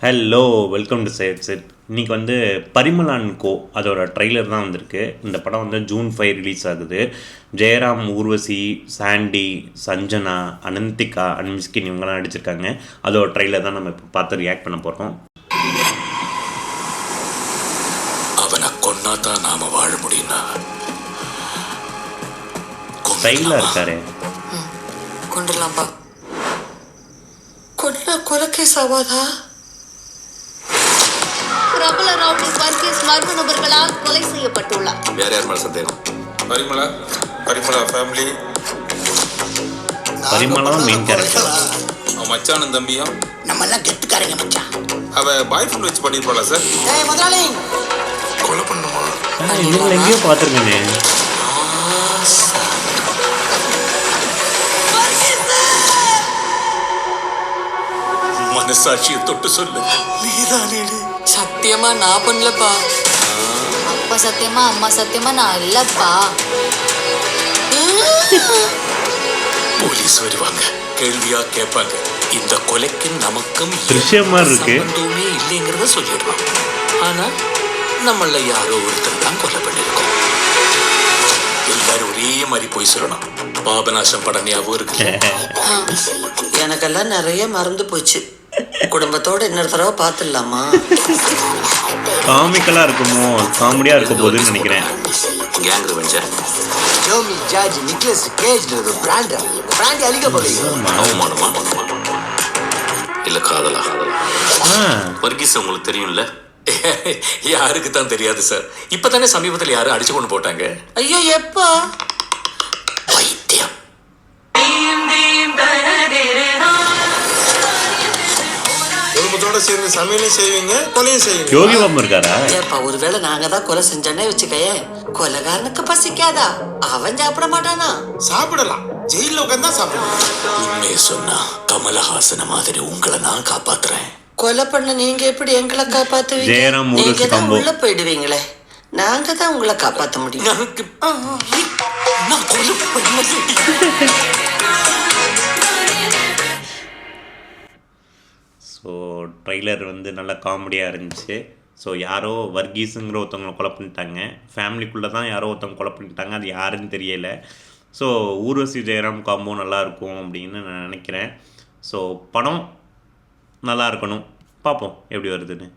Hello, welcome to side set. இன்றைக்கி வந்து பரிமளான் கோ அதோட ட்ரெய்லர் தான் வந்திருக்கு. இந்த படம் வந்து ஜூன் 5 ரிலீஸ் ஆகுது. ஜெயராம், ஊர்வசி, சாண்டி, சஞ்சனா, அனந்திகா, அன்மிஸ்கின் இவங்கெல்லாம் நடிச்சிருக்காங்க. அதோட ட்ரெய்லர் தான் நம்ம இப்போ பார்த்து ரியாக்ட் பண்ண போகிறோம். அவனை கொன்னா தான் நாம வாழ முடியும்னா ஸ்டைலாக இருக்காரு. கொண்டுலாம்பா. கொலைக்கே சவாதா? பிரபல ரவுடி வர்கீஸ் மர்ம நபர்களால் கொலை செய்யப்பட்டுள்ளார். வேற யார் மேல சந்தேகம்? Parimala family. Parimala main character. அவன் மச்சானும் தம்பியும் நம்ம எல்லாம் கெத்துக்காரங்க மச்சான். அவ பாய் ஃப்ரெண்ட் வச்சு பண்ணிருப்பாளா சார்? ஏய் முதலாளி, கொலை பண்ணுமா? இவங்களை எங்கேயோ பார்த்துருக்கேனே. மனசாட்சியை தொட்டு சொல்லு. நீதானேடு. சத்தியமா நான் பண்ணலப்பா. அப்பா சத்தியமா அம்மா சத்தியமா நான் இல்லப்பா. போலீஸ் வருவாங்க, கேள்வியா கேட்பாங்க. இந்த கொலைக்கு நமக்கும் திருஷ்யமா இருக்கு. சம்பந்தமே இல்லைங்கிறத சொல்லிடுறோம். ஆனா நம்மள யாரோ ஒருத்தர் தான் கொலை பண்ணிருக்கோம். எல்லாரும் ஒரே மாதிரி போய் சொல்லணும். பாபநாசம் படம் ஞாபகம் இருக்கு. எனக்கெல்லாம் நிறைய மறந்து போச்சு. குடும்பத்தோட இன்னொரு தடவை பார்த்துடலாமா? காமிக்கலாக இருக்குமோ, காமெடியாக இருக்க போகுதுன்னு நினைக்கிறேன். Gang revenger. Jomi, George, Nicolas கேஜ்ன்றது பிராண்ட் அழிக்க போறீங்க. அவமானமா இல்ல காதலா? வர்கீஸ் உங்களுக்கு தெரியும்ல? யாருக்கு தான் தெரியாது சார். இப்பதானே சமீபத்தில் யாரும் அடிச்சு கொண்டு போட்டாங்க. ஐயோ எப்போ? பைத்தியம். குடும்பத்தோட சேர்ந்து சமையலும் செய்வீங்க, கொலையும் செய்வீங்க. யோகி பாபு இருக்காரா? ஏப்பா, ஒருவேளை நாங்க தான் கொலை செஞ்சோன்னே வச்சுக்கயே, கொலைகாரனுக்கு பசிக்காதா? அவன் சாப்பிட மாட்டானா? சாப்பிடலாம், ஜெயில உட்காந்து தான் சாப்பிடலாம். உண்மையை சொன்னா கமலஹாசன மாதிரி உங்களை நான் காப்பாத்துறேன். கொலை பண்ண நீங்க எப்படி எங்களை காப்பாத்துவீங்க? ஜெயராம், ஊர்வசி, நீங்க தான் கம்போ. உள்ள போயிடுவீங்களே, நாங்க தான் உங்களை காப்பாத்த முடியும். எனக்கு நான் கொலை பண்ணல. ஸோ ட்ரெய்லர் வந்து நல்லா காமெடியாக இருந்துச்சு. ஸோ யாரோ வர்கீஸுங்கிற ஒருத்தவங்களை கொலை பண்ணிட்டாங்க. ஃபேமிலிக்குள்ளே தான் யாரோ ஒருத்தவங்க கொலை பண்ணிட்டாங்க. அது யாருன்னு தெரியலை. ஸோ ஊர்வசி ஜெயராம் காம்போ நல்லாயிருக்கும் அப்படின்னு நான் நினைக்கிறேன். ஸோ படம் நல்லா இருக்கணும். பார்ப்போம் எப்படி வருதுன்னு.